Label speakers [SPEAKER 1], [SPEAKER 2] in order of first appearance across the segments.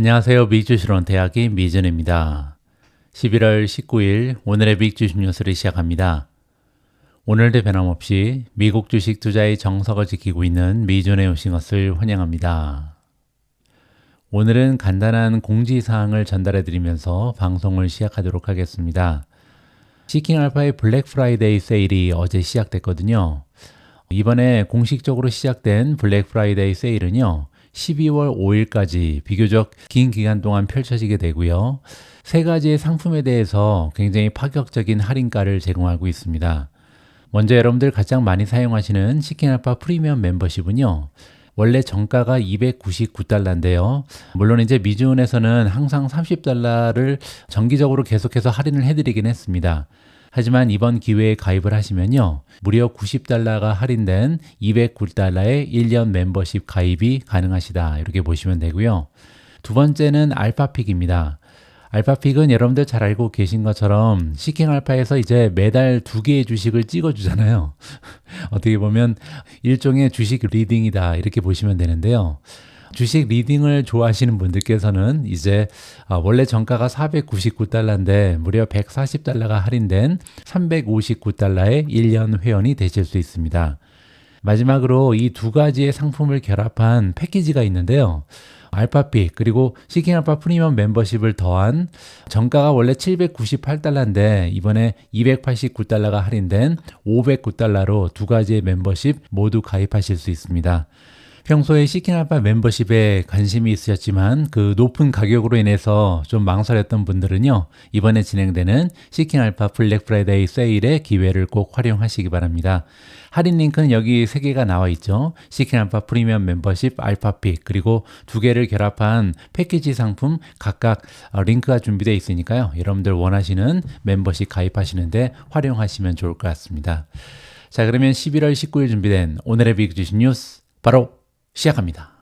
[SPEAKER 1] 안녕하세요. 미익주식론 대학의 미전입니다. 11월 19일 오늘의 미익주식 뉴스를 시작합니다. 오늘도 변함없이 미국 주식 투자의 정석을 지키고 있는 미전에 오신 것을 환영합니다. 오늘은 간단한 공지사항을 전달해 드리면서 방송을 시작하도록 하겠습니다. 시킹알파의 블랙 프라이데이 세일이 어제 시작됐거든요. 이번에 공식적으로 시작된 블랙 프라이데이 세일은요. 12월 5일까지 비교적 긴 기간 동안 펼쳐지게 되고요. 세 가지의 상품에 대해서 굉장히 파격적인 할인가를 제공하고 있습니다. 먼저 여러분들 가장 많이 사용하시는 시킹알파 프리미엄 멤버십은요. 원래 정가가 $299인데요. 물론 이제 미주은에서는 항상 $30를 정기적으로 계속해서 할인을 해드리긴 했습니다. 하지만 이번 기회에 가입을 하시면요. 무려 $90가 할인된 $209의 1년 멤버십 가입이 가능하시다. 이렇게 보시면 되고요. 두 번째는 알파픽입니다. 알파픽은 여러분들 잘 알고 계신 것처럼 시킹알파에서 이제 매달 2개의 주식을 찍어주잖아요. 어떻게 보면 일종의 주식 리딩이다. 이렇게 보시면 되는데요. 주식 리딩을 좋아하시는 분들께서는 이제 원래 정가가 $499인데 무려 $140가 할인된 $359의 1년 회원이 되실 수 있습니다. 마지막으로 이 두 가지의 상품을 결합한 패키지가 있는데요. 알파픽 그리고 시킹알파 프리미엄 멤버십을 더한 정가가 원래 $798인데 이번에 $289가 할인된 $509로 두 가지의 멤버십 모두 가입하실 수 있습니다. 평소에 시킹알파 멤버십에 관심이 있으셨지만 그 높은 가격으로 인해서 좀 망설였던 분들은요. 이번에 진행되는 시킹알파 블랙 프라이데이 세일의 기회를 꼭 활용하시기 바랍니다. 할인 링크는 여기 3개가 나와 있죠. 시킹알파 프리미엄 멤버십, 알파픽 그리고 2개를 결합한 패키지 상품 각각 링크가 준비되어 있으니까요. 여러분들 원하시는 멤버십 가입하시는데 활용하시면 좋을 것 같습니다. 자, 그러면 11월 19일 준비된 오늘의 미국 주식 뉴스 바로 시작합니다.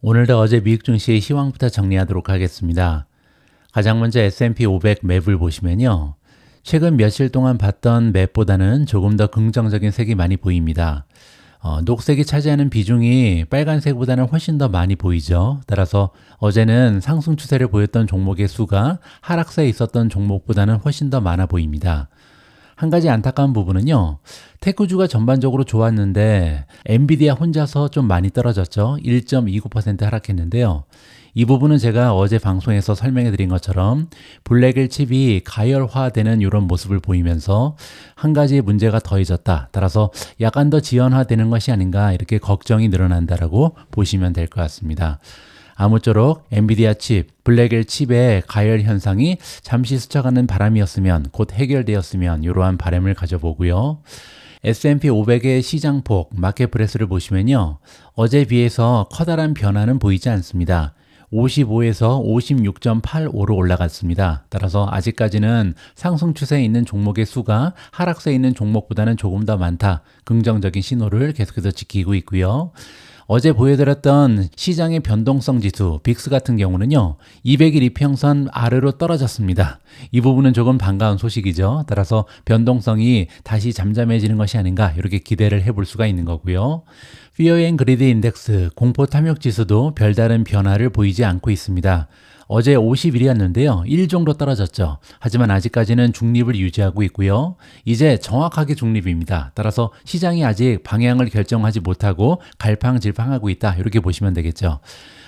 [SPEAKER 1] 오늘도 어제 미국 증시의 시황부터 정리하도록 하겠습니다. 가장 먼저 S&P 500 맵을 보시면요. 최근 며칠 동안 봤던 맵보다는 조금 더 긍정적인 색이 많이 보입니다. 녹색이 차지하는 비중이 빨간색보다는 훨씬 더 많이 보이죠. 따라서 어제는 상승 추세를 보였던 종목의 수가 하락세에 있었던 종목보다는 훨씬 더 많아 보입니다. 한 가지 안타까운 부분은요. 테크주가 전반적으로 좋았는데 엔비디아 혼자서 좀 많이 떨어졌죠. 1.29% 하락했는데요. 이 부분은 제가 어제 방송에서 설명해 드린 것처럼 블랙일 칩이 가열화되는 이런 모습을 보이면서 한 가지 문제가 더해졌다. 따라서 약간 더 지연화되는 것이 아닌가 이렇게 걱정이 늘어난다라고 보시면 될 것 같습니다. 아무쪼록 엔비디아 칩, 블랙일 칩의 가열 현상이 잠시 스쳐가는 바람이었으면 곧 해결되었으면 이러한 바람을 가져보고요. S&P 500의 시장폭, 마켓프레스를 보시면요. 어제 비해서 커다란 변화는 보이지 않습니다. 55에서 56.85로 올라갔습니다. 따라서 아직까지는 상승 추세에 있는 종목의 수가 하락세에 있는 종목보다는 조금 더 많다. 긍정적인 신호를 계속해서 지키고 있고요. 어제 보여드렸던 시장의 변동성 지수 빅스 같은 경우는요. 200일 이평선 아래로 떨어졌습니다. 이 부분은 조금 반가운 소식이죠. 따라서 변동성이 다시 잠잠해지는 것이 아닌가 이렇게 기대를 해볼 수가 있는 거고요. Fear and Greed 인덱스 공포 탐욕 지수도 별다른 변화를 보이지 않고 있습니다. 어제 51이었는데요. 1 정도 떨어졌죠. 하지만 아직까지는 중립을 유지하고 있고요. 이제 정확하게 중립입니다. 따라서 시장이 아직 방향을 결정하지 못하고 갈팡질팡하고 있다. 이렇게 보시면 되겠죠.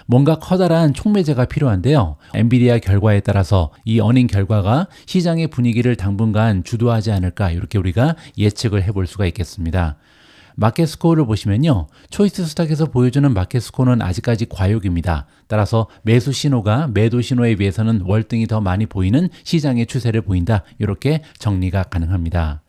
[SPEAKER 1] 뭔가 커다란 촉매제가 필요한데요. 엔비디아 결과에 따라서 이 어닝 결과가 시장의 분위기를 당분간 주도하지 않을까 이렇게 우리가 예측을 해볼 수가 있겠습니다. 마켓 스코어를 보시면요. 초이스 스탁에서 보여주는 마켓 스코어는 아직까지 과욕입니다. 따라서 매수 신호가 매도 신호에 비해서는 월등히 더 많이 보이는 시장의 추세를 보인다. 이렇게 정리가 가능합니다.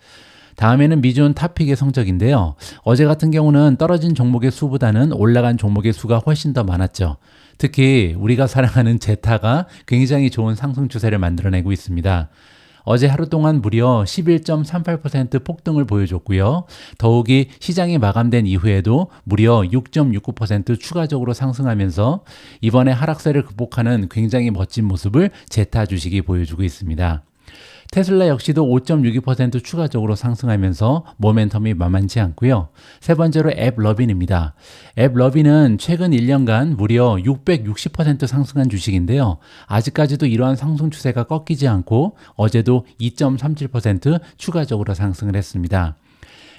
[SPEAKER 1] 다음에는 미주은 탑픽의 성적인데요. 어제 같은 경우는 떨어진 종목의 수보다는 올라간 종목의 수가 훨씬 더 많았죠. 특히 우리가 사랑하는 제타가 굉장히 좋은 상승 추세를 만들어내고 있습니다. 어제 하루 동안 무려 11.38% 폭등을 보여줬고요. 더욱이 시장이 마감된 이후에도 무려 6.69% 추가적으로 상승하면서 이번에 하락세를 극복하는 굉장히 멋진 모습을 제타 주식이 보여주고 있습니다. 테슬라 역시도 5.62% 추가적으로 상승하면서 모멘텀이 만만치 않고요. 세 번째로 앱러빈입니다. 앱러빈은 최근 1년간 무려 660% 상승한 주식인데요. 아직까지도 이러한 상승 추세가 꺾이지 않고 어제도 2.37% 추가적으로 상승을 했습니다.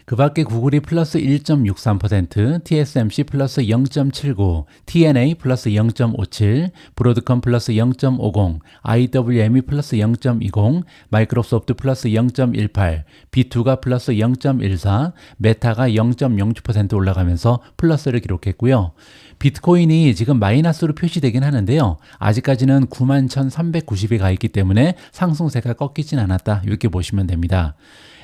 [SPEAKER 1] 그 밖에 구글이 플러스 1.63%, TSMC 플러스 0.79, TNA 플러스 0.57, 브로드컴 플러스 0.50, IWM이 플러스 0.20, 마이크로소프트 플러스 0.18, B2가 플러스 0.14, 메타가 0.06% 올라가면서 플러스를 기록했고요. 비트코인이 지금 마이너스로 표시되긴 하는데요. 아직까지는 91,390이 가 있기 때문에 상승세가 꺾이진 않았다. 이렇게 보시면 됩니다.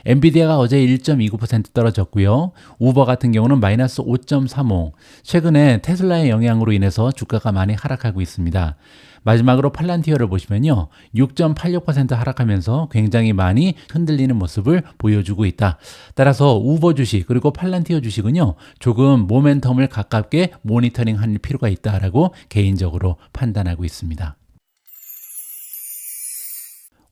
[SPEAKER 1] 엔비디아가 어제 1.29% 떨어졌고요. 우버 같은 경우는 마이너스 5.35. 최근에 테슬라의 영향으로 인해서 주가가 많이 하락하고 있습니다. 마지막으로 팔란티어를 보시면요. 6.86% 하락하면서 굉장히 많이 흔들리는 모습을 보여주고 있다. 따라서 우버 주식 그리고 팔란티어 주식은요. 조금 모멘텀을 가깝게 모니터링할 필요가 있다라고 개인적으로 판단하고 있습니다.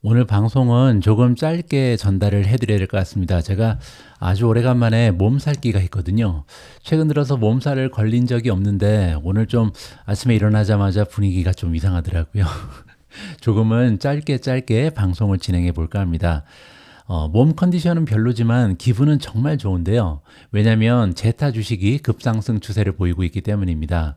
[SPEAKER 1] 오늘 방송은 조금 짧게 전달을 해드려야 될 것 같습니다. 제가 아주 오래간만에 몸살기가 있거든요. 최근 들어서 몸살을 걸린 적이 없는데 오늘 좀 아침에 일어나자마자 분위기가 좀 이상하더라고요. 조금은 짧게 방송을 진행해 볼까 합니다. 몸 컨디션은 별로지만 기분은 정말 좋은데요. 왜냐하면 제타 주식이 급상승 추세를 보이고 있기 때문입니다.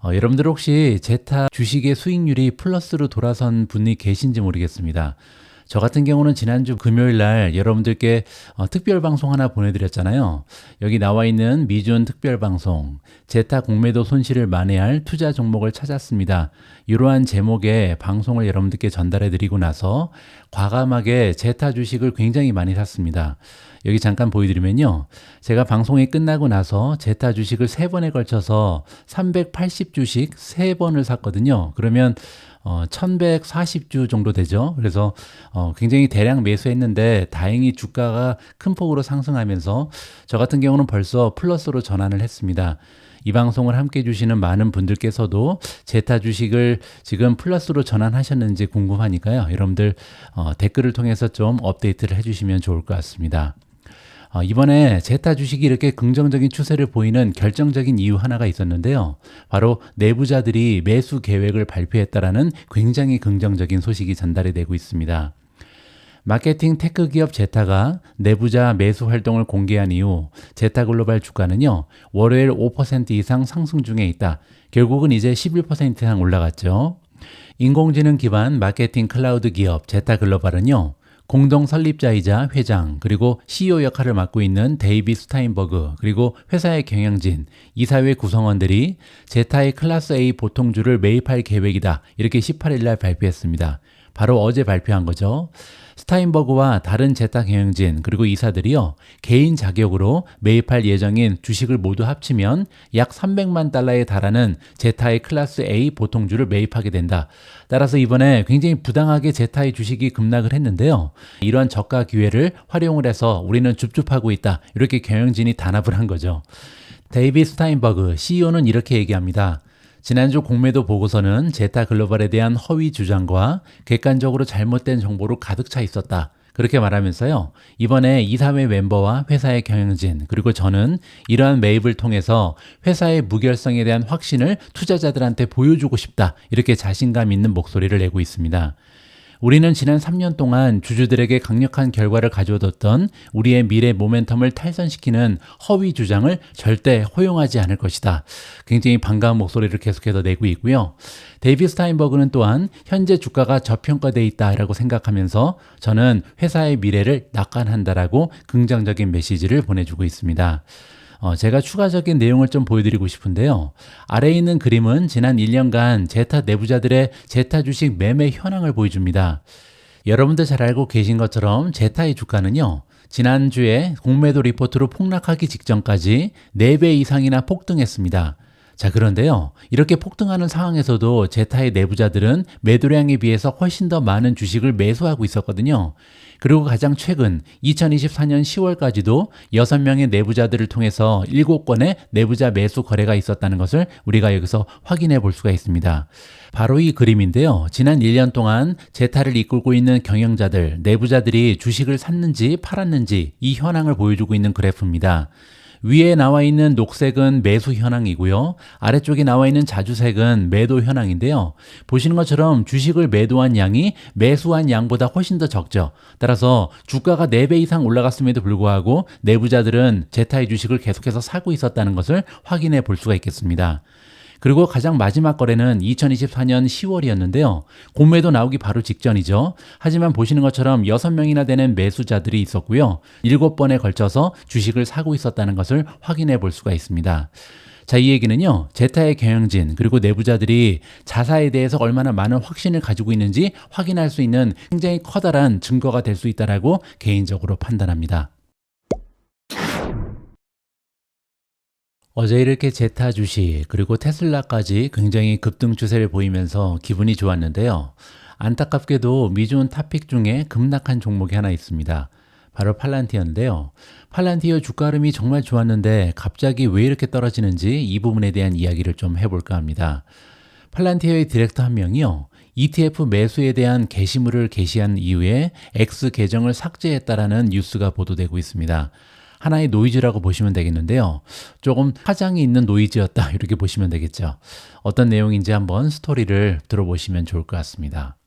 [SPEAKER 1] 여러분들 혹시 제타 주식의 수익률이 플러스로 돌아선 분이 계신지 모르겠습니다. 저 같은 경우는 지난주 금요일 날 여러분들께 특별 방송 하나 보내드렸잖아요. 여기 나와 있는 미준 특별 방송, 제타 공매도 손실을 만회할 투자 종목을 찾았습니다. 이러한 제목의 방송을 여러분들께 전달해드리고 나서 과감하게 제타 주식을 굉장히 많이 샀습니다. 여기 잠깐 보여드리면요. 제가 방송이 끝나고 나서 제타 주식을 3번에 걸쳐서 380주씩 3번을 샀거든요. 그러면 1140주 정도 되죠. 그래서 굉장히 대량 매수했는데 다행히 주가가 큰 폭으로 상승하면서 저 같은 경우는 벌써 플러스로 전환을 했습니다. 이 방송을 함께 해주시는 많은 분들께서도 제타 주식을 지금 플러스로 전환하셨는지 궁금하니까요. 여러분들 댓글을 통해서 좀 업데이트를 해주시면 좋을 것 같습니다. 이번에 제타 주식이 이렇게 긍정적인 추세를 보이는 결정적인 이유 하나가 있었는데요. 바로 내부자들이 매수 계획을 발표했다라는 굉장히 긍정적인 소식이 전달이 되고 있습니다. 마케팅 테크 기업 제타가 내부자 매수 활동을 공개한 이후 제타 글로벌 주가는요. 월요일 5% 이상 상승 중에 있다. 결국은 이제 11% 이상 올라갔죠. 인공지능 기반 마케팅 클라우드 기업 제타 글로벌은요. 공동 설립자이자 회장 그리고 CEO 역할을 맡고 있는 데이비 스타인버그 그리고 회사의 경영진, 이사회 구성원들이 제타의 클래스 A 보통주를 매입할 계획이다. 이렇게 18일 날 발표했습니다. 바로 어제 발표한 거죠. 스타인버그와 다른 제타 경영진 그리고 이사들이요. 개인 자격으로 매입할 예정인 주식을 모두 합치면 약 300만 달러에 달하는 제타의 클래스 A 보통주를 매입하게 된다. 따라서 이번에 굉장히 부당하게 제타의 주식이 급락을 했는데요. 이러한 저가 기회를 활용을 해서 우리는 줍줍하고 있다. 이렇게 경영진이 단합을 한 거죠. 데이비 스타인버그 CEO는 이렇게 얘기합니다. 지난주 공매도 보고서는 제타 글로벌에 대한 허위 주장과 객관적으로 잘못된 정보로 가득 차 있었다. 그렇게 말하면서요. 이번에 이사회 멤버와 회사의 경영진 그리고 저는 이러한 매입을 통해서 회사의 무결성에 대한 확신을 투자자들한테 보여주고 싶다. 이렇게 자신감 있는 목소리를 내고 있습니다. 우리는 지난 3년 동안 주주들에게 강력한 결과를 가져뒀던 우리의 미래 모멘텀을 탈선시키는 허위 주장을 절대 허용하지 않을 것이다. 굉장히 반가운 목소리를 계속해서 내고 있고요. 데이비 스타인버그는 또한 현재 주가가 저평가되어 있다라고 생각하면서 저는 회사의 미래를 낙관한다라고 긍정적인 메시지를 보내주고 있습니다. 제가 추가적인 내용을 좀 보여드리고 싶은데요. 아래에 있는 그림은 지난 1년간 제타 내부자들의 제타 주식 매매 현황을 보여줍니다. 여러분들 잘 알고 계신 것처럼 제타의 주가는요. 지난주에 공매도 리포트로 폭락하기 직전까지 4배 이상이나 폭등했습니다. 자, 그런데요. 이렇게 폭등하는 상황에서도 제타의 내부자들은 매도량에 비해서 훨씬 더 많은 주식을 매수하고 있었거든요. 그리고 가장 최근 2024년 10월까지도 6명의 내부자들을 통해서 7건의 내부자 매수 거래가 있었다는 것을 우리가 여기서 확인해 볼 수가 있습니다. 바로 이 그림인데요. 지난 1년 동안 제타를 이끌고 있는 경영자들, 내부자들이 주식을 샀는지 팔았는지 이 현황을 보여주고 있는 그래프입니다. 위에 나와 있는 녹색은 매수 현황이고요. 아래쪽에 나와 있는 자주색은 매도 현황인데요. 보시는 것처럼 주식을 매도한 양이 매수한 양보다 훨씬 더 적죠. 따라서 주가가 4배 이상 올라갔음에도 불구하고 내부자들은 제타의 주식을 계속해서 사고 있었다는 것을 확인해 볼 수가 있겠습니다. 그리고 가장 마지막 거래는 2024년 10월이었는데요. 공매도 나오기 바로 직전이죠. 하지만 보시는 것처럼 6명이나 되는 매수자들이 있었고요. 7번에 걸쳐서 주식을 사고 있었다는 것을 확인해 볼 수가 있습니다. 자, 이 얘기는요. 제타의 경영진 그리고 내부자들이 자사에 대해서 얼마나 많은 확신을 가지고 있는지 확인할 수 있는 굉장히 커다란 증거가 될 수 있다라고 개인적으로 판단합니다. 어제 이렇게 제타 주식 그리고 테슬라까지 굉장히 급등 추세를 보이면서 기분이 좋았는데요. 안타깝게도 미중 탑픽 중에 급락한 종목이 하나 있습니다. 바로 팔란티어인데요. 팔란티어 주가 흐름이 정말 좋았는데 갑자기 왜 이렇게 떨어지는지 이 부분에 대한 이야기를 좀 해볼까 합니다. 팔란티어의 디렉터 한 명이요. ETF 매수에 대한 게시물을 게시한 이후에 X 계정을 삭제했다라는 뉴스가 보도되고 있습니다. 하나의 노이즈라고 보시면 되겠는데요. 조금 파장이 있는 노이즈였다 이렇게 보시면 되겠죠. 어떤 내용인지 한번 스토리를 들어보시면 좋을 것 같습니다.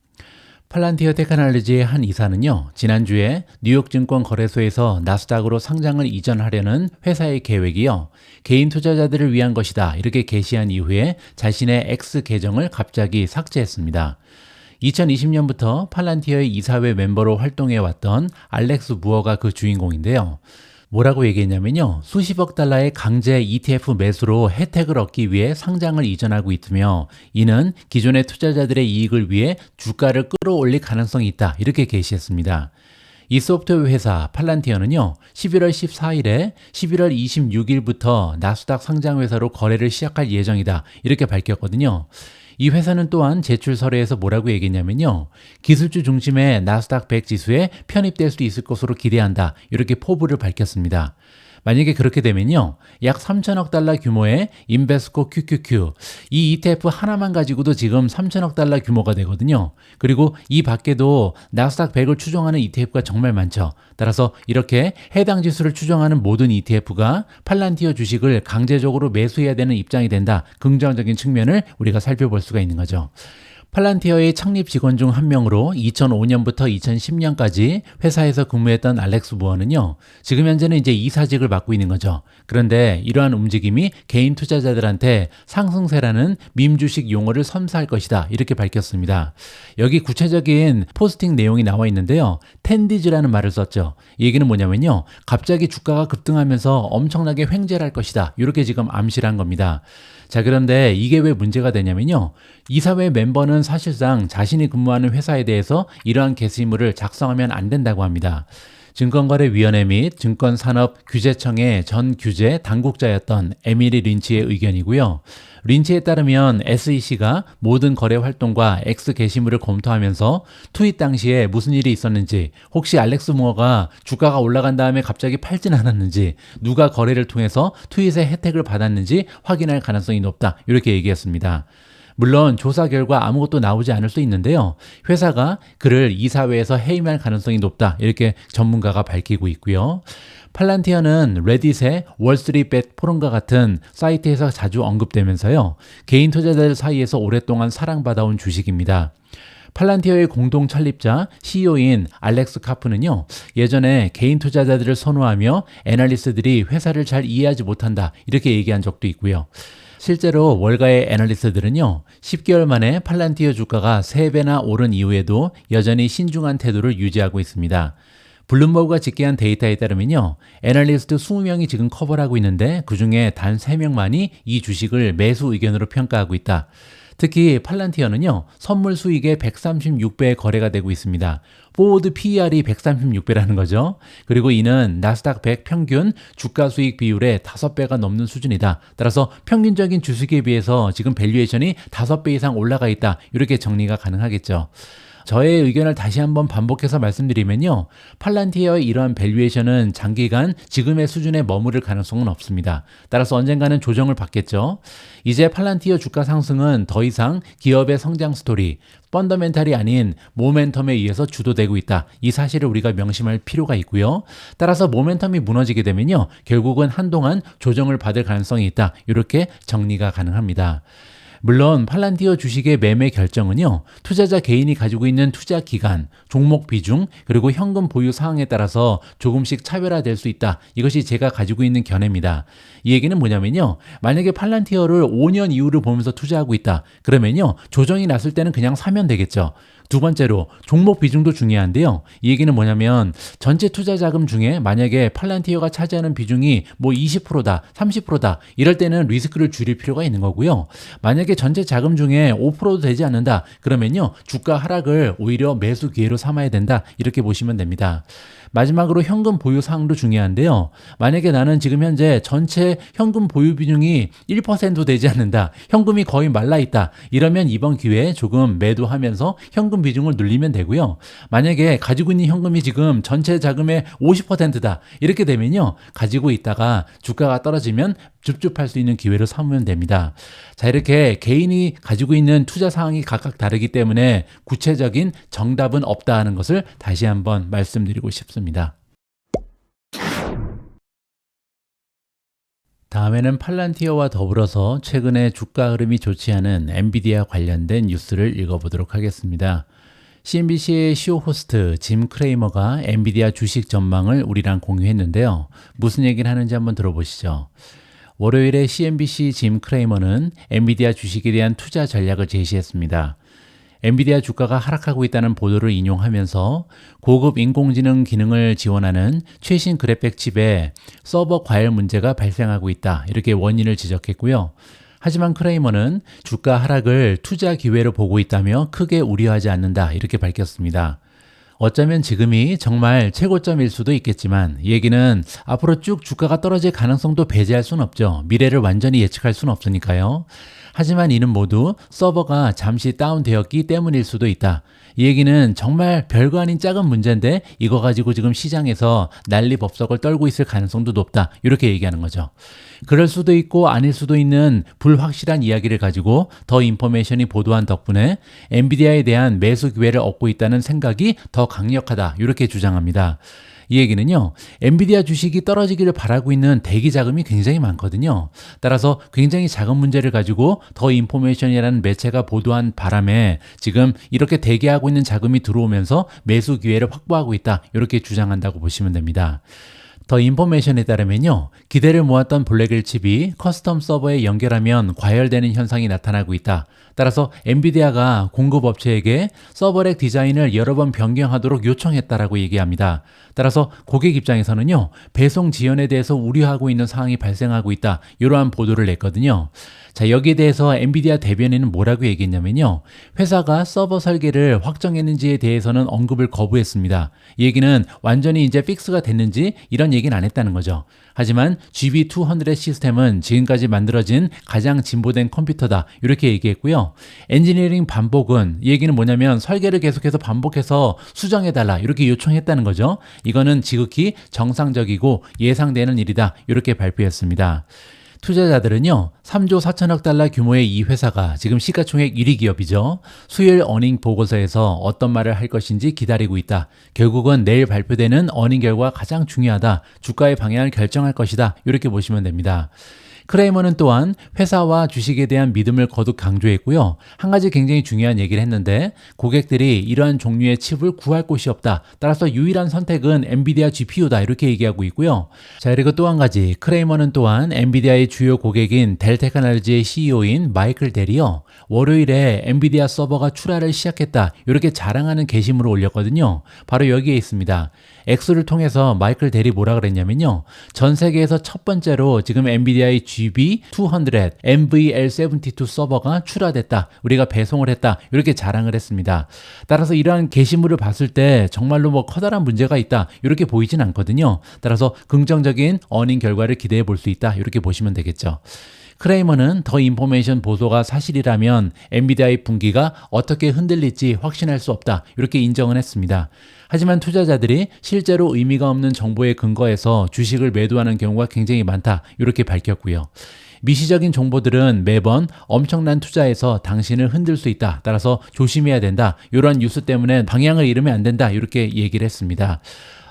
[SPEAKER 1] 팔란티어 테크놀로지의 한 이사는요. 지난주에 뉴욕 증권 거래소에서 나스닥으로 상장을 이전하려는 회사의 계획이요. 개인 투자자들을 위한 것이다 이렇게 게시한 이후에 자신의 X 계정을 갑자기 삭제했습니다. 2020년부터 팔란티어의 이사회 멤버로 활동해왔던 알렉스 무어가 그 주인공인데요. 뭐라고 얘기했냐면요. 수십억 달러의 강제 ETF 매수로 혜택을 얻기 위해 상장을 이전하고 있으며 이는 기존의 투자자들의 이익을 위해 주가를 끌어올릴 가능성이 있다. 이렇게 게시했습니다. 이 소프트웨어 회사 팔란티어는요. 11월 14일에 11월 26일부터 나스닥 상장 회사로 거래를 시작할 예정이다. 이렇게 밝혔거든요. 이 회사는 또한 제출 서류에서 뭐라고 얘기했냐면요. 기술주 중심의 나스닥 100 지수에 편입될 수 있을 것으로 기대한다. 이렇게 포부를 밝혔습니다. 만약에 그렇게 되면요. 약 3천억 달러 규모의 인베스코 QQQ 이 ETF 하나만 가지고도 지금 3천억 달러 규모가 되거든요. 그리고 이 밖에도 나스닥 100을 추종하는 ETF가 정말 많죠. 따라서 이렇게 해당 지수를 추종하는 모든 ETF가 팔란티어 주식을 강제적으로 매수해야 되는 입장이 된다. 긍정적인 측면을 우리가 살펴볼 수가 있는 거죠. 팔란티어의 창립 직원 중 한 명으로 2005년부터 2010년까지 회사에서 근무했던 알렉스 무어는요. 지금 현재는 이제 이사직을 맡고 있는 거죠. 그런데 이러한 움직임이 개인 투자자들한테 상승세라는 밈주식 용어를 선사할 것이다. 이렇게 밝혔습니다. 여기 구체적인 포스팅 내용이 나와 있는데요. 텐디즈라는 말을 썼죠. 이 얘기는 뭐냐면요. 갑자기 주가가 급등하면서 엄청나게 횡재를 할 것이다. 이렇게 지금 암시를 한 겁니다. 자, 그런데 이게 왜 문제가 되냐면요. 이사회 멤버는 사실상 자신이 근무하는 회사에 대해서 이러한 게시물을 작성하면 안 된다고 합니다. 증권거래위원회 및 증권산업규제청의 전 규제 당국자였던 에밀리 린치의 의견이고요. 린치에 따르면 SEC가 모든 거래 활동과 X 게시물을 검토하면서 투입 당시에 무슨 일이 있었는지, 혹시 알렉스 무어가 주가가 올라간 다음에 갑자기 팔진 않았는지, 누가 거래를 통해서 투입의 혜택을 받았는지 확인할 가능성이 높다. 이렇게 얘기했습니다. 물론 조사 결과 아무것도 나오지 않을 수 있는데요. 회사가 그를 이사회에서 해임할 가능성이 높다. 이렇게 전문가가 밝히고 있고요. 팔란티어는 레딧의 월스트리트벳 포럼과 같은 사이트에서 자주 언급되면서요. 개인 투자자들 사이에서 오랫동안 사랑받아온 주식입니다. 팔란티어의 공동 창립자 CEO인 알렉스 카프는요. 예전에 개인 투자자들을 선호하며 애널리스트들이 회사를 잘 이해하지 못한다. 이렇게 얘기한 적도 있고요. 실제로 월가의 애널리스트들은요. 10개월 만에 팔란티어 주가가 3배나 오른 이후에도 여전히 신중한 태도를 유지하고 있습니다. 블룸버그가 집계한 데이터에 따르면요. 애널리스트 20명이 지금 커버를 하고 있는데 그중에 단 3명만이 이 주식을 매수 의견으로 평가하고 있다. 특히 팔란티어는요, 선물 수익의 136배의 거래가 되고 있습니다. 포워드 PER이 136배라는 거죠. 그리고 이는 나스닥 100 평균 주가 수익 비율의 5배가 넘는 수준이다. 따라서 평균적인 주식에 비해서 지금 밸류에이션이 5배 이상 올라가 있다. 이렇게 정리가 가능하겠죠. 저의 의견을 다시 한번 반복해서 말씀드리면요. 팔란티어의 이러한 밸류에이션은 장기간 지금의 수준에 머무를 가능성은 없습니다. 따라서 언젠가는 조정을 받겠죠. 이제 팔란티어 주가 상승은 더 이상 기업의 성장 스토리, 펀더멘탈이 아닌 모멘텀에 의해서 주도되고 있다. 이 사실을 우리가 명심할 필요가 있고요. 따라서 모멘텀이 무너지게 되면요. 결국은 한동안 조정을 받을 가능성이 있다. 이렇게 정리가 가능합니다. 물론 팔란티어 주식의 매매 결정은요, 투자자 개인이 가지고 있는 투자 기간, 종목 비중, 그리고 현금 보유 사항에 따라서 조금씩 차별화될 수 있다. 이것이 제가 가지고 있는 견해입니다. 이 얘기는 뭐냐면요, 만약에 팔란티어를 5년 이후를 보면서 투자하고 있다. 그러면요, 조정이 났을 때는 그냥 사면 되겠죠. 두 번째로 종목 비중도 중요한데요. 이 얘기는 뭐냐면 전체 투자 자금 중에 만약에 팔란티어가 차지하는 비중이 뭐 20%다, 30%다 이럴 때는 리스크를 줄일 필요가 있는 거고요. 만약에 전체 자금 중에 5%도 되지 않는다. 그러면요. 주가 하락을 오히려 매수 기회로 삼아야 된다. 이렇게 보시면 됩니다. 마지막으로 현금 보유 사항도 중요한데요. 만약에 나는 지금 현재 전체 현금 보유 비중이 1%도 되지 않는다. 현금이 거의 말라 있다. 이러면 이번 기회에 조금 매도하면서 현금 비중을 늘리면 되고요. 만약에 가지고 있는 현금이 지금 전체 자금의 50%다. 이렇게 되면요. 가지고 있다가 주가가 떨어지면 줍줍할 수 있는 기회로 삼으면 됩니다. 자, 이렇게 개인이 가지고 있는 투자 사항이 각각 다르기 때문에 구체적인 정답은 없다 하는 것을 다시 한번 말씀드리고 싶습니다. 다음에는 팔란티어와 더불어서 최근에 주가 흐름이 좋지 않은 엔비디아 관련된 뉴스를 읽어보도록 하겠습니다. CNBC의 쇼 호스트 짐 크레이머가 엔비디아 주식 전망을 우리랑 공유했는데요. 무슨 얘기를 하는지 한번 들어보시죠. 월요일에 CNBC 짐 크레이머는 엔비디아 주식에 대한 투자 전략을 제시했습니다. 엔비디아 주가가 하락하고 있다는 보도를 인용하면서 고급 인공지능 기능을 지원하는 최신 그래픽 칩에 서버 과열 문제가 발생하고 있다. 이렇게 원인을 지적했고요. 하지만 크레이머는 주가 하락을 투자 기회로 보고 있다며 크게 우려하지 않는다. 이렇게 밝혔습니다. 어쩌면 지금이 정말 최고점일 수도 있겠지만 이 얘기는 앞으로 쭉 주가가 떨어질 가능성도 배제할 수는 없죠. 미래를 완전히 예측할 수는 없으니까요. 하지만 이는 모두 서버가 잠시 다운되었기 때문일 수도 있다. 이 얘기는 정말 별거 아닌 작은 문제인데 이거 가지고 지금 시장에서 난리법석을 떨고 있을 가능성도 높다. 이렇게 얘기하는 거죠. 그럴 수도 있고 아닐 수도 있는 불확실한 이야기를 가지고 더 인포메이션이 보도한 덕분에 엔비디아에 대한 매수 기회를 얻고 있다는 생각이 더 강력하다. 이렇게 주장합니다. 이 얘기는요, 엔비디아 주식이 떨어지기를 바라고 있는 대기 자금이 굉장히 많거든요. 따라서 굉장히 작은 문제를 가지고 더 인포메이션이라는 매체가 보도한 바람에 지금 이렇게 대기하고 있는 자금이 들어오면서 매수 기회를 확보하고 있다. 이렇게 주장한다고 보시면 됩니다. 더 인포메이션에 따르면요, 기대를 모았던 블랙일 칩이 커스텀 서버에 연결하면 과열되는 현상이 나타나고 있다. 따라서 엔비디아가 공급업체에게 서버렉 디자인을 여러 번 변경하도록 요청했다라고 얘기합니다. 따라서 고객 입장에서는요, 배송 지연에 대해서 우려하고 있는 상황이 발생하고 있다. 이러한 보도를 냈거든요. 자, 여기에 대해서 엔비디아 대변인은 뭐라고 얘기했냐면요, 회사가 서버 설계를 확정했는지에 대해서는 언급을 거부했습니다. 이 얘기는 완전히 이제 픽스가 됐는지 이런 얘기는 안 했다는 거죠. 하지만 GB200 시스템은 지금까지 만들어진 가장 진보된 컴퓨터다. 이렇게 얘기했고요. 엔지니어링 반복은, 이 얘기는 뭐냐면 설계를 계속해서 반복해서 수정해달라. 이렇게 요청했다는 거죠. 이거는 지극히 정상적이고 예상되는 일이다. 이렇게 발표했습니다. 투자자들은요, 3조 4천억 달러 규모의 이 회사가 지금 시가총액 1위 기업이죠. 수요일 어닝 보고서에서 어떤 말을 할 것인지 기다리고 있다. 결국은 내일 발표되는 어닝 결과가 가장 중요하다. 주가의 방향을 결정할 것이다. 이렇게 보시면 됩니다. 크레이머는 또한 회사와 주식에 대한 믿음을 거듭 강조했고요. 한 가지 굉장히 중요한 얘기를 했는데 고객들이 이러한 종류의 칩을 구할 곳이 없다. 따라서 유일한 선택은 엔비디아 GPU다. 이렇게 얘기하고 있고요. 자, 그리고 또 한 가지, 크레이머는 또한 엔비디아의 주요 고객인 델 테크놀로지의 CEO인 마이클 델이요, 월요일에 엔비디아 서버가 출하를 시작했다. 이렇게 자랑하는 게시물을 올렸거든요. 바로 여기에 있습니다. X를 통해서 마이클 델이 뭐라 그랬냐면요. 전 세계에서 첫 번째로 지금 엔비디아의 GB200 NVL72 서버가 출하됐다. 우리가 배송을 했다. 이렇게 자랑을 했습니다. 따라서 이러한 게시물을 봤을 때 정말로 뭐 커다란 문제가 있다. 이렇게 보이진 않거든요. 따라서 긍정적인 어닝 결과를 기대해 볼 수 있다. 이렇게 보시면 되겠죠. 크레이머는 더 인포메이션 보도가 사실이라면 엔비디아의 분기가 어떻게 흔들릴지 확신할 수 없다. 이렇게 인정을 했습니다. 하지만 투자자들이 실제로 의미가 없는 정보에 근거해서 주식을 매도하는 경우가 굉장히 많다. 이렇게 밝혔고요. 미시적인 정보들은 매번 엄청난 투자에서 당신을 흔들 수 있다. 따라서 조심해야 된다. 이러한 뉴스 때문에 방향을 잃으면 안 된다. 이렇게 얘기를 했습니다.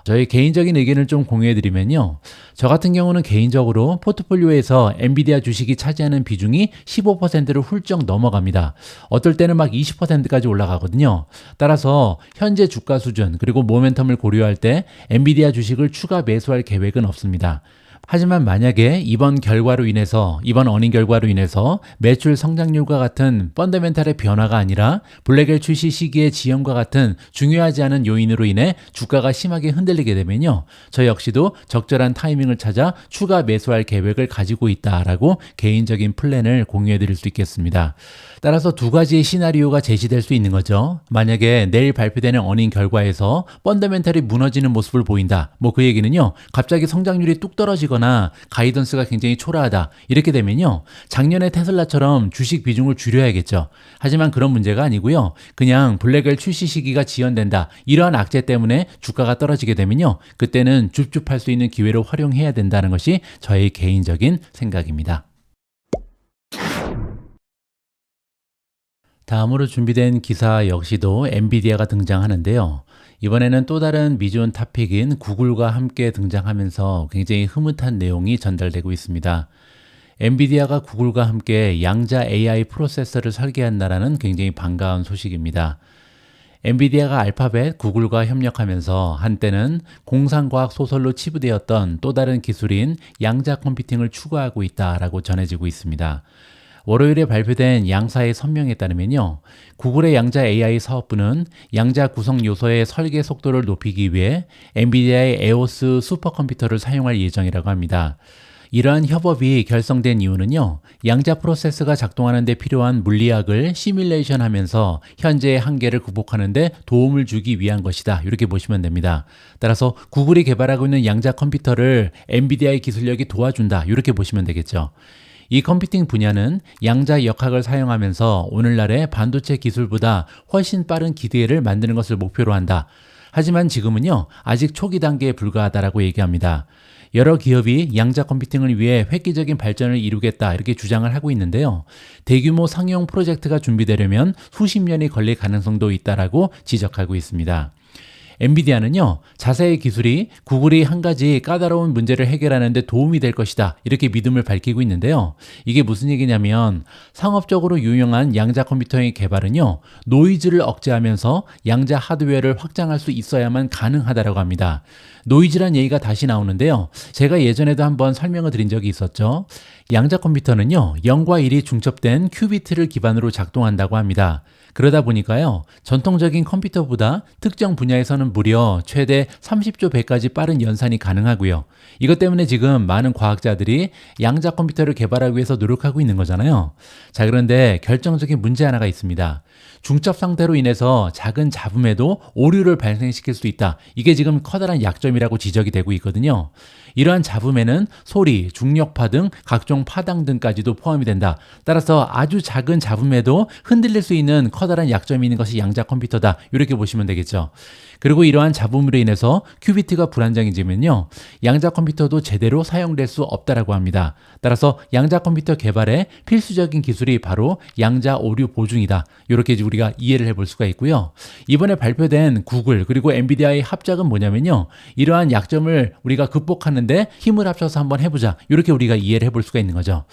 [SPEAKER 1] 저희 개인적인 의견을 좀 공유해드리면요. 저 같은 경우는 개인적으로 포트폴리오에서 엔비디아 주식이 차지하는 비중이 15%를 훌쩍 넘어갑니다. 어떨 때는 막 20%까지 올라가거든요. 따라서 현재 주가 수준 그리고 모멘텀을 고려할 때 엔비디아 주식을 추가 매수할 계획은 없습니다. 하지만 만약에 이번 어닝 결과로 인해서 매출 성장률과 같은 펀더멘탈의 변화가 아니라 블랙엘 출시 시기의 지연과 같은 중요하지 않은 요인으로 인해 주가가 심하게 흔들리게 되면요. 저 역시도 적절한 타이밍을 찾아 추가 매수할 계획을 가지고 있다라고 개인적인 플랜을 공유해 드릴 수 있겠습니다. 따라서 두 가지의 시나리오가 제시될 수 있는 거죠. 만약에 내일 발표되는 어닝 결과에서 펀더멘탈이 무너지는 모습을 보인다. 뭐 그 얘기는요. 갑자기 성장률이 뚝 떨어지거나 가이던스가 굉장히 초라하다. 이렇게 되면요. 작년에 테슬라처럼 주식 비중을 줄여야겠죠. 하지만 그런 문제가 아니고요. 그냥 블랙엘 출시 시기가 지연된다. 이러한 악재 때문에 주가가 떨어지게 되면요. 그때는 줍줍할 수 있는 기회로 활용해야 된다는 것이 저의 개인적인 생각입니다. 다음으로 준비된 기사 역시도 엔비디아가 등장하는데요. 이번에는 또 다른 미지원 토픽인 구글과 함께 등장하면서 굉장히 흐뭇한 내용이 전달되고 있습니다. 엔비디아가 구글과 함께 양자 AI 프로세서를 설계한다는 굉장히 반가운 소식입니다. 엔비디아가 알파벳, 구글과 협력하면서 한때는 공상과학 소설로 치부되었던 또 다른 기술인 양자 컴퓨팅을 추구하고 있다라고 전해지고 있습니다. 월요일에 발표된 양사의 선명에 따르면요. 구글의 양자 AI 사업부는 양자 구성 요소의 설계 속도를 높이기 위해 엔비디아의 에오스 슈퍼컴퓨터를 사용할 예정이라고 합니다. 이러한 협업이 결성된 이유는요. 양자 프로세스가 작동하는 데 필요한 물리학을 시뮬레이션 하면서 현재의 한계를 극복하는 데 도움을 주기 위한 것이다. 이렇게 보시면 됩니다. 따라서 구글이 개발하고 있는 양자 컴퓨터를 엔비디아의 기술력이 도와준다. 이렇게 보시면 되겠죠. 이 컴퓨팅 분야는 양자 역학을 사용하면서 오늘날의 반도체 기술보다 훨씬 빠른 기대를 만드는 것을 목표로 한다. 하지만 지금은요, 아직 초기 단계에 불과하다라고 얘기합니다. 여러 기업이 양자 컴퓨팅을 위해 획기적인 발전을 이루겠다 이렇게 주장을 하고 있는데요. 대규모 상용 프로젝트가 준비되려면 수십 년이 걸릴 가능성도 있다라고 지적하고 있습니다. 엔비디아는요, 자사의 기술이 구글이 한 가지 까다로운 문제를 해결하는 데 도움이 될 것이다. 이렇게 믿음을 밝히고 있는데요. 이게 무슨 얘기냐면 상업적으로 유용한 양자 컴퓨터의 개발은요, 노이즈를 억제하면서 양자 하드웨어를 확장할 수 있어야만 가능하다라고 합니다. 노이즈란 얘기가 다시 나오는데요. 제가 예전에도 한번 설명을 드린 적이 있었죠. 양자 컴퓨터는요, 0과 1이 중첩된 큐비트를 기반으로 작동한다고 합니다. 그러다 보니까요, 전통적인 컴퓨터보다 특정 분야에서는 무려 최대 30조 배까지 빠른 연산이 가능하고요. 이것 때문에 지금 많은 과학자들이 양자 컴퓨터를 개발하기 위해서 노력하고 있는 거잖아요. 자, 그런데 결정적인 문제 하나가 있습니다. 중첩 상태로 인해서 작은 잡음에도 오류를 발생시킬 수 있다. 이게 지금 커다란 약점이라고 지적이 되고 있거든요. 이러한 잡음에는 소리, 중력파 등 각종 파당 등까지도 포함이 된다. 따라서 아주 작은 잡음에도 흔들릴 수 있는 커다란 약점이 있는 것이 양자 컴퓨터다. 이렇게 보시면 되겠죠. 그리고 이러한 잡음으로 인해서 큐비트가 불안정해지면요, 양자 컴퓨터도 제대로 사용될 수 없다라고 합니다. 따라서 양자 컴퓨터 개발에 필수적인 기술이 바로 양자 오류 보증이다. 이렇게 우리가 이해를 해볼 수가 있고요. 이번에 발표된 구글 그리고 엔비디아의 합작은 뭐냐면요, 이러한 약점을 우리가 극복하는데 힘을 합쳐서 한번 해보자. 이렇게 우리가 이해를 해볼 수가 있는 거죠.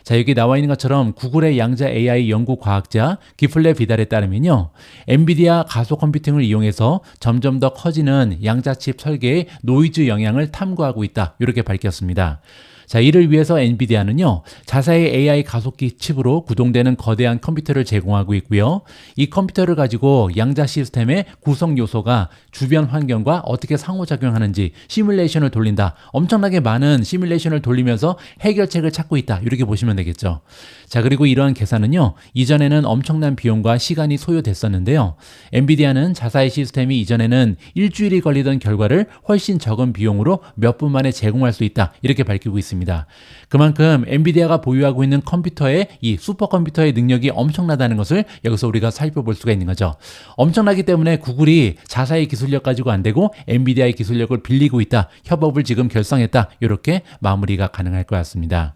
[SPEAKER 1] 자, 여기 나와 있는 것처럼 구글의 양자 AI 연구 과학자 기플레 비달에 따르면요, 엔비디아 가속 컴퓨팅을 이용해서 점점 더 커지는 양자 칩 설계의 노이즈 영향을 탐구하고 있다. 이렇게 밝혔습니다. 자, 이를 위해서 엔비디아는요, 자사의 AI 가속기 칩으로 구동되는 거대한 컴퓨터를 제공하고 있고요. 이 컴퓨터를 가지고 양자 시스템의 구성 요소가 주변 환경과 어떻게 상호작용하는지 시뮬레이션을 돌린다. 엄청나게 많은 시뮬레이션을 돌리면서 해결책을 찾고 있다. 이렇게 보시면 되겠죠. 자, 그리고 이러한 계산은요, 이전에는 엄청난 비용과 시간이 소요됐었는데요. 엔비디아는 자사의 시스템이 이전에는 일주일이 걸리던 결과를 훨씬 적은 비용으로 몇 분 만에 제공할 수 있다. 이렇게 밝히고 있습니다. 그만큼 엔비디아가 보유하고 있는 컴퓨터의 이 슈퍼컴퓨터의 능력이 엄청나다는 것을 여기서 우리가 살펴볼 수가 있는 거죠. 엄청나기 때문에 구글이 자사의 기술력 가지고 안 되고 엔비디아의 기술력을 빌리고 있다. 협업을 지금 결성했다. 이렇게 마무리가 가능할 것 같습니다.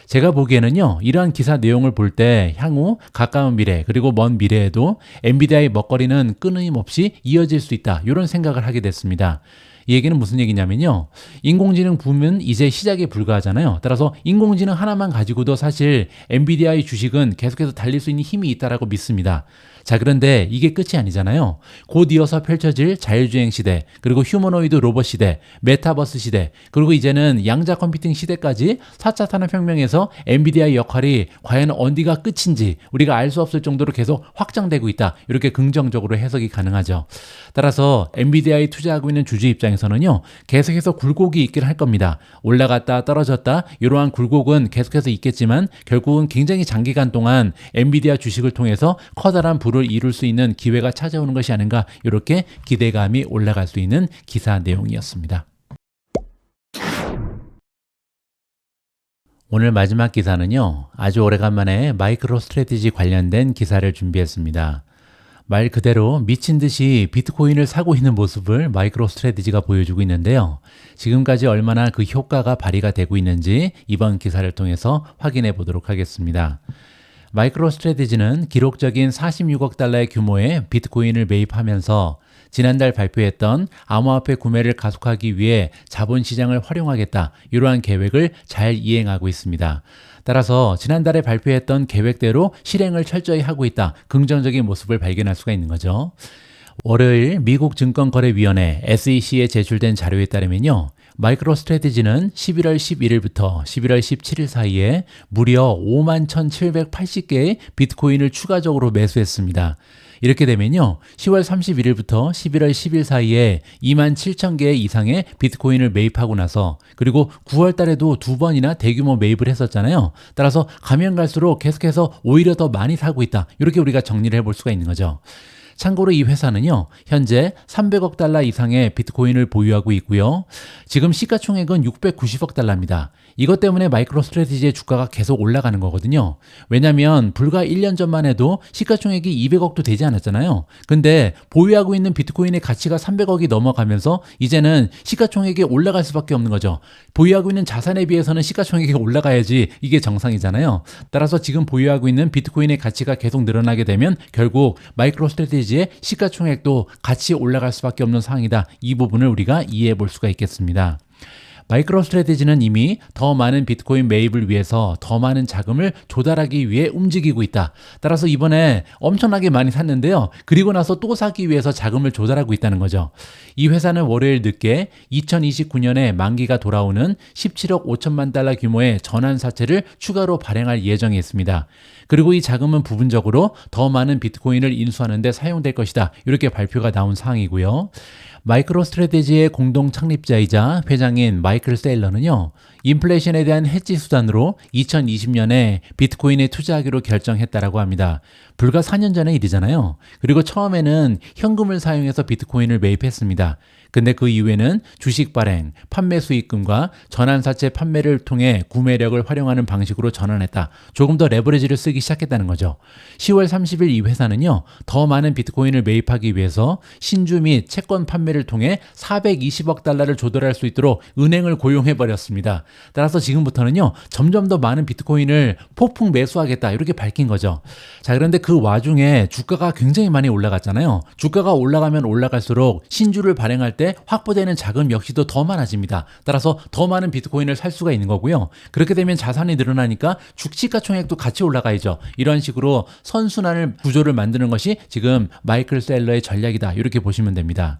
[SPEAKER 1] 제가 보기에는요, 이러한 기사 내용을 볼 때 향후 가까운 미래 그리고 먼 미래에도 엔비디아의 먹거리는 끊임없이 이어질 수 있다. 이런 생각을 하게 됐습니다. 이 얘기는 무슨 얘기냐면요, 인공지능 붐은 이제 시작에 불과하잖아요. 따라서 인공지능 하나만 가지고도 사실 엔비디아의 주식은 계속해서 달릴 수 있는 힘이 있다라고 믿습니다. 자, 그런데 이게 끝이 아니잖아요. 곧 이어서 펼쳐질 자율주행 시대, 그리고 휴머노이드 로봇 시대, 메타버스 시대, 그리고 이제는 양자 컴퓨팅 시대까지 4차 산업혁명에서 엔비디아의 역할이 과연 어디가 끝인지 우리가 알 수 없을 정도로 계속 확장되고 있다. 이렇게 긍정적으로 해석이 가능하죠. 따라서 엔비디아에 투자하고 있는 주주 입장에서는요, 계속해서 굴곡이 있긴 할 겁니다. 올라갔다 떨어졌다 이러한 굴곡은 계속해서 있겠지만 결국은 굉장히 장기간 동안 엔비디아 주식을 통해서 커다란 부를 이룰 수 있는 기회가 찾아오는 것이 아닌가, 이렇게 기대감이 올라갈 수 있는 기사 내용이었습니다. 오늘 마지막 기사는요, 아주 오래간만에 마이크로 스트래티지 관련된 기사를 준비했습니다. 말 그대로 미친 듯이 비트코인을 사고 있는 모습을 마이크로 스트래티지가 보여주고 있는데요. 지금까지 얼마나 그 효과가 발휘가 되고 있는지 이번 기사를 통해서 확인해 보도록 하겠습니다. 마이크로 스트래티지는 기록적인 46억 달러의 규모의 비트코인을 매입하면서 지난달 발표했던 암호화폐 구매를 가속하기 위해 자본시장을 활용하겠다, 이러한 계획을 잘 이행하고 있습니다. 따라서 지난달에 발표했던 계획대로 실행을 철저히 하고 있다, 긍정적인 모습을 발견할 수가 있는 거죠. 월요일 미국 증권거래위원회 SEC에 제출된 자료에 따르면요, 마이크로 스트래티지는 11월 11일부터 11월 17일 사이에 무려 51,780개의 비트코인을 추가적으로 매수했습니다. 이렇게 되면요, 10월 31일부터 11월 10일 사이에 27,000개 이상의 비트코인을 매입하고 나서, 그리고 9월 달에도 2번이나 대규모 매입을 했었잖아요. 따라서 가면 갈수록 계속해서 오히려 더 많이 사고 있다. 이렇게 우리가 정리를 해볼 수가 있는 거죠. 참고로 이 회사는요, 현재 300억 달러 이상의 비트코인을 보유하고 있고요. 지금 시가총액은 690억 달러입니다. 이것 때문에 마이크로 스트래티지의 주가가 계속 올라가는 거거든요. 왜냐하면 불과 1년 전만 해도 시가총액이 200억도 되지 않았잖아요. 근데 보유하고 있는 비트코인의 가치가 300억이 넘어가면서 이제는 시가총액이 올라갈 수밖에 없는 거죠. 보유하고 있는 자산에 비해서는 시가총액이 올라가야지 이게 정상이잖아요. 따라서 지금 보유하고 있는 비트코인의 가치가 계속 늘어나게 되면 결국 마이크로 스트래티지의 시가총액도 같이 올라갈 수밖에 없는 상황이다. 이 부분을 우리가 이해해 볼 수가 있겠습니다. 마이크로 스트래티지는 이미 더 많은 비트코인 매입을 위해서 더 많은 자금을 조달하기 위해 움직이고 있다. 따라서 이번에 엄청나게 많이 샀는데요. 그리고 나서 또 사기 위해서 자금을 조달하고 있다는 거죠. 이 회사는 월요일 늦게 2029년에 만기가 돌아오는 17억 5천만 달러 규모의 전환사채를 추가로 발행할 예정에 있습니다. 그리고 이 자금은 부분적으로 더 많은 비트코인을 인수하는 데 사용될 것이다. 이렇게 발표가 나온 사항이고요. 마이크로 스트래티지의 공동 창립자이자 회장인 마이클 세일러는요, 인플레이션에 대한 해지 수단으로 2020년에 비트코인에 투자하기로 결정했다라고 합니다. 불과 4년 전의 일이잖아요. 그리고 처음에는 현금을 사용해서 비트코인을 매입했습니다. 근데 그 이후에는 주식 발행, 판매 수익금과 전환사채 판매를 통해 구매력을 활용하는 방식으로 전환했다. 조금 더 레버리지를 쓰기 시작했다는 거죠. 10월 30일 이 회사는요, 더 많은 비트코인을 매입하기 위해서 신주 및 채권 판매를 통해 420억 달러를 조달할 수 있도록 은행을 고용해버렸습니다. 따라서 지금부터는요, 점점 더 많은 비트코인을 폭풍 매수하겠다, 이렇게 밝힌 거죠. 자, 그런데 그 와중에 주가가 굉장히 많이 올라갔잖아요. 주가가 올라가면 올라갈수록 신주를 발행할 때 확보되는 자금 역시도 더 많아집니다. 따라서 더 많은 비트코인을 살 수가 있는 거고요. 그렇게 되면 자산이 늘어나니까 시가총액도 같이 올라가야죠. 이런 식으로 선순환을 구조를 만드는 것이 지금 마이클 셀러의 전략이다. 이렇게 보시면 됩니다.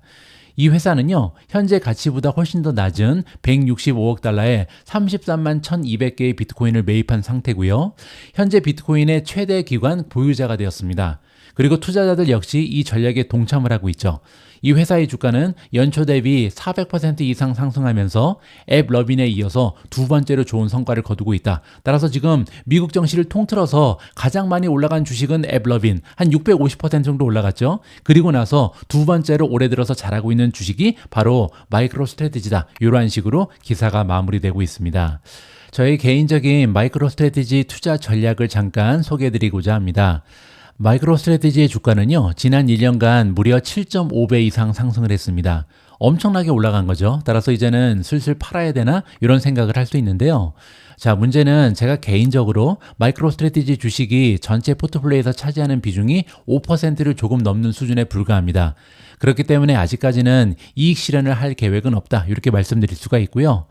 [SPEAKER 1] 이 회사는요, 현재 가치보다 훨씬 더 낮은 165억 달러에 33만 1,200개의 비트코인을 매입한 상태고요. 현재 비트코인의 최대 기관 보유자가 되었습니다. 그리고 투자자들 역시 이 전략에 동참을 하고 있죠. 이 회사의 주가는 연초 대비 400% 이상 상승하면서 앱러빈에 이어서 두 번째로 좋은 성과를 거두고 있다. 따라서 지금 미국 증시를 통틀어서 가장 많이 올라간 주식은 앱러빈, 한 650% 정도 올라갔죠. 그리고 나서 두 번째로 올해 들어서 잘하고 있는 주식이 바로 마이크로 스트래티지다. 이러한 식으로 기사가 마무리되고 있습니다. 저희 개인적인 마이크로 스트래티지 투자 전략을 잠깐 소개해드리고자 합니다. 마이크로 스트래티지의 주가는요, 지난 1년간 무려 7.5배 이상 상승을 했습니다. 엄청나게 올라간 거죠. 따라서 이제는 슬슬 팔아야 되나? 이런 생각을 할 수 있는데요. 자, 문제는 제가 개인적으로 마이크로 스트래티지 주식이 전체 포트폴리오에서 차지하는 비중이 5%를 조금 넘는 수준에 불과합니다. 그렇기 때문에 아직까지는 이익 실현을 할 계획은 없다. 이렇게 말씀드릴 수가 있고요.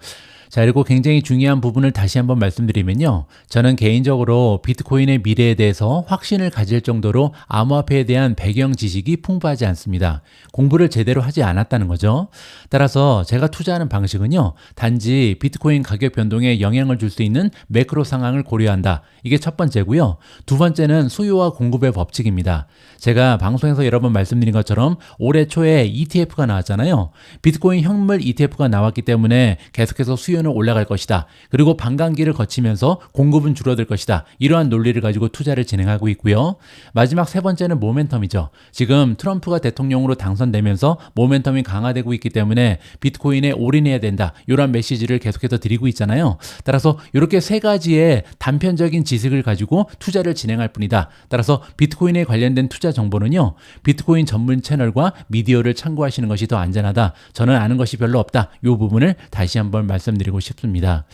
[SPEAKER 1] 자, 그리고 굉장히 중요한 부분을 다시 한번 말씀드리면요. 저는 개인적으로 비트코인의 미래에 대해서 확신을 가질 정도로 암호화폐에 대한 배경 지식이 풍부하지 않습니다. 공부를 제대로 하지 않았다는 거죠. 따라서 제가 투자하는 방식은요. 단지 비트코인 가격 변동에 영향을 줄 수 있는 매크로 상황을 고려한다. 이게 첫 번째고요. 두 번째는 수요와 공급의 법칙입니다. 제가 방송에서 여러 번 말씀드린 것처럼 올해 초에 ETF가 나왔잖아요. 비트코인 현물 ETF가 나왔기 때문에 계속해서 수요는 올라갈 것이다. 그리고 반감기를 거치면서 공급은 줄어들 것이다. 이러한 논리를 가지고 투자를 진행하고 있고요. 마지막 세 번째는 모멘텀이죠. 지금 트럼프가 대통령으로 당선되면서 모멘텀이 강화되고 있기 때문에 비트코인에 올인해야 된다. 이러한 메시지를 계속해서 드리고 있잖아요. 따라서 이렇게 세 가지의 단편적인 지식을 가지고 투자를 진행할 뿐이다. 따라서 비트코인에 관련된 투자 정보는요. 비트코인 전문 채널과 미디어를 참고하시는 것이 더 안전하다. 저는 아는 것이 별로 없다. 이 부분을 다시 한번 말씀드리고 싶습니다.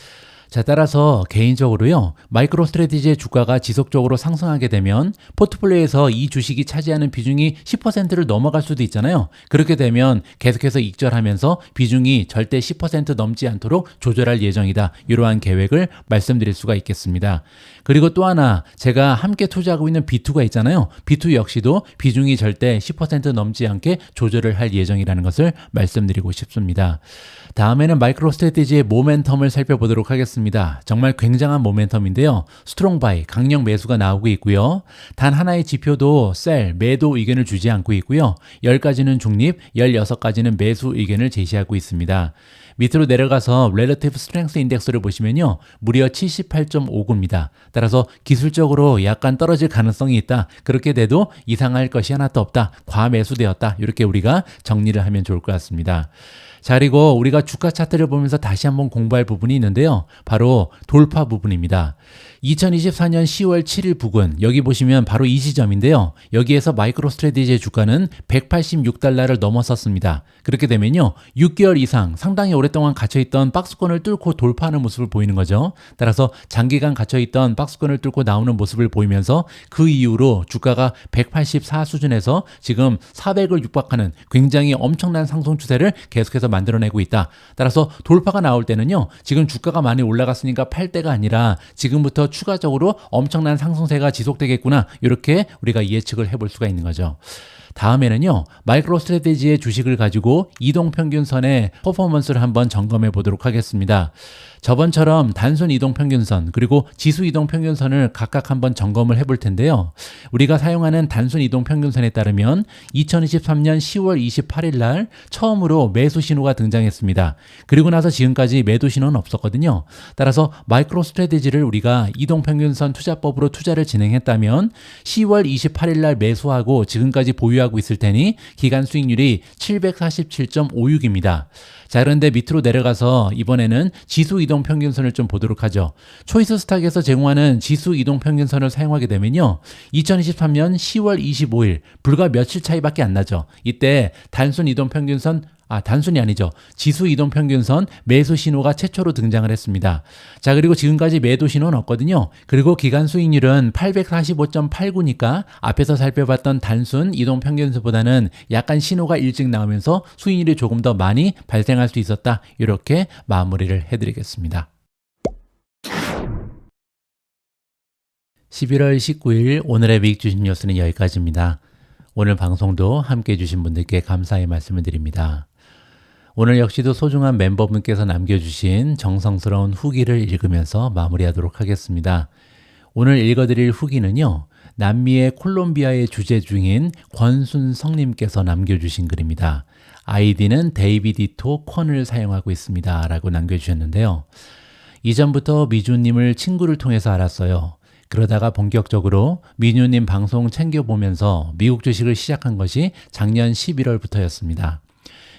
[SPEAKER 1] 자, 따라서 개인적으로요, 마이크로 스트래티지의 주가가 지속적으로 상승하게 되면 포트폴리오에서 이 주식이 차지하는 비중이 10%를 넘어갈 수도 있잖아요. 그렇게 되면 계속해서 익절하면서 비중이 절대 10% 넘지 않도록 조절할 예정이다. 이러한 계획을 말씀드릴 수가 있겠습니다. 그리고 또 하나, 제가 함께 투자하고 있는 B2가 있잖아요. B2 역시도 비중이 절대 10% 넘지 않게 조절을 할 예정이라는 것을 말씀드리고 싶습니다. 다음에는 마이크로 스트래티지의 모멘텀을 살펴보도록 하겠습니다. 정말 굉장한 모멘텀인데요. 스트롱 바이, 강력 매수가 나오고 있고요. 단 하나의 지표도 셀, 매도 의견을 주지 않고 있고요. 10가지는 중립, 16가지는 매수 의견을 제시하고 있습니다. 밑으로 내려가서 Relative Strength Index를 보시면요. 무려 78.59입니다. 따라서 기술적으로 약간 떨어질 가능성이 있다. 그렇게 돼도 이상할 것이 하나도 없다. 과매수되었다. 이렇게 우리가 정리를 하면 좋을 것 같습니다. 자, 그리고 우리가 주가 차트를 보면서 다시 한번 공부할 부분이 있는데요. 바로 돌파 부분입니다. 2024년 10월 7일 부근, 여기 보시면 바로 이 지점인데요. 여기에서 마이크로 스트래티지의 주가는 186달러를 넘어섰습니다. 그렇게 되면요. 6개월 이상 상당히 오랫동안 갇혀있던 박스권을 뚫고 돌파하는 모습을 보이는 거죠. 따라서 장기간 갇혀있던 박스권을 뚫고 나오는 모습을 보이면서 그 이후로 주가가 184 수준에서 지금 400을 육박하는 굉장히 엄청난 상승 추세를 계속해서 만들어내고 있다. 따라서 돌파가 나올 때는요. 지금 주가가 많이 올라갔으니까 팔 때가 아니라 지금부터 추가적으로 엄청난 상승세가 지속되겠구나. 이렇게 우리가 예측을 해볼 수가 있는 거죠. 다음에는요. 마이크로 스트래티지의 주식을 가지고 이동평균선의 퍼포먼스를 한번 점검해 보도록 하겠습니다. 저번처럼 단순 이동평균선 그리고 지수 이동평균선을 각각 한번 점검을 해볼 텐데요. 우리가 사용하는 단순 이동평균선에 따르면 2023년 10월 28일 날 처음으로 매수 신호가 등장했습니다. 그리고 나서 지금까지 매도 신호는 없었거든요. 따라서 마이크로 스트래티지를 우리가 이동평균선 투자법으로 투자를 진행했다면 10월 28일 날 매수하고 지금까지 보유하고 있을 테니 기간 수익률이 747.56입니다. 자, 그런데 밑으로 내려가서 이번에는 지수 이동 평균선을 좀 보도록 하죠. 초이스 스탁에서 제공하는 지수 이동 평균선을 사용하게 되면요. 2023년 10월 25일 불과 며칠 차이밖에 안 나죠. 이때 단순 이동 평균선 단순이 아니죠. 지수 이동 평균선 매수 신호가 최초로 등장을 했습니다. 자, 그리고 지금까지 매도 신호는 없거든요. 그리고 기간 수익률은 845.89니까 앞에서 살펴봤던 단순 이동 평균선보다는 약간 신호가 일찍 나오면서 수익률이 조금 더 많이 발생할 수 있었다. 이렇게 마무리를 해드리겠습니다. 11월 19일 오늘의 미국 주식 뉴스는 여기까지입니다. 오늘 방송도 함께 해주신 분들께 감사의 말씀을 드립니다. 오늘 역시도 소중한 멤버분께서 남겨주신 정성스러운 후기를 읽으면서 마무리하도록 하겠습니다. 오늘 읽어드릴 후기는요, 남미의 콜롬비아에 주재 중인 권순성님께서 남겨주신 글입니다. 아이디는 데이비디토 콘을 사용하고 있습니다 라고 남겨주셨는데요. 이전부터 미주님을 친구를 통해서 알았어요. 그러다가 본격적으로 미주님 방송 챙겨보면서 미국 주식을 시작한 것이 작년 11월부터였습니다.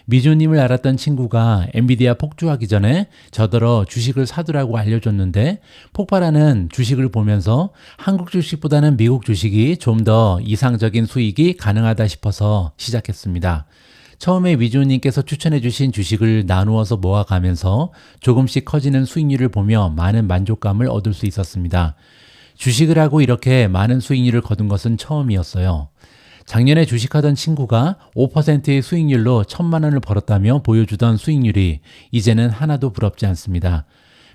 [SPEAKER 1] 미주님을 알았던 친구가 엔비디아 폭주하기 전에 저더러 주식을 사두라고 알려줬는데 폭발하는 주식을 보면서 한국 주식보다는 미국 주식이 좀 더 이상적인 수익이 가능하다 싶어서 시작했습니다. 처음에 미주님께서 추천해 주신 주식을 나누어서 모아가면서 조금씩 커지는 수익률을 보며 많은 만족감을 얻을 수 있었습니다. 주식을 하고 이렇게 많은 수익률을 거둔 것은 처음이었어요. 작년에 주식하던 친구가 5%의 수익률로 1,000만 원을 벌었다며 보여주던 수익률이 이제는 하나도 부럽지 않습니다.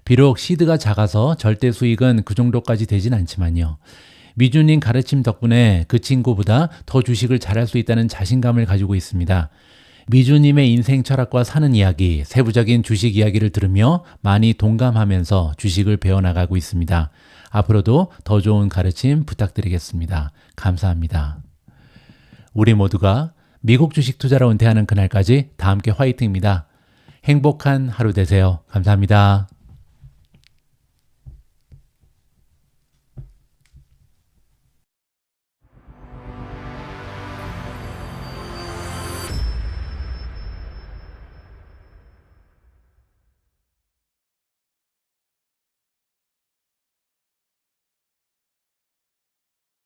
[SPEAKER 1] 비록 시드가 작아서 절대 수익은 그 정도까지 되진 않지만요. 미주님 가르침 덕분에 그 친구보다 더 주식을 잘할 수 있다는 자신감을 가지고 있습니다. 미주님의 인생 철학과 사는 이야기, 세부적인 주식 이야기를 들으며 많이 동감하면서 주식을 배워나가고 있습니다. 앞으로도 더 좋은 가르침 부탁드리겠습니다. 감사합니다. 우리 모두가 미국 주식 투자로 은퇴하는 그날까지 다 함께 화이팅입니다. 행복한 하루 되세요. 감사합니다.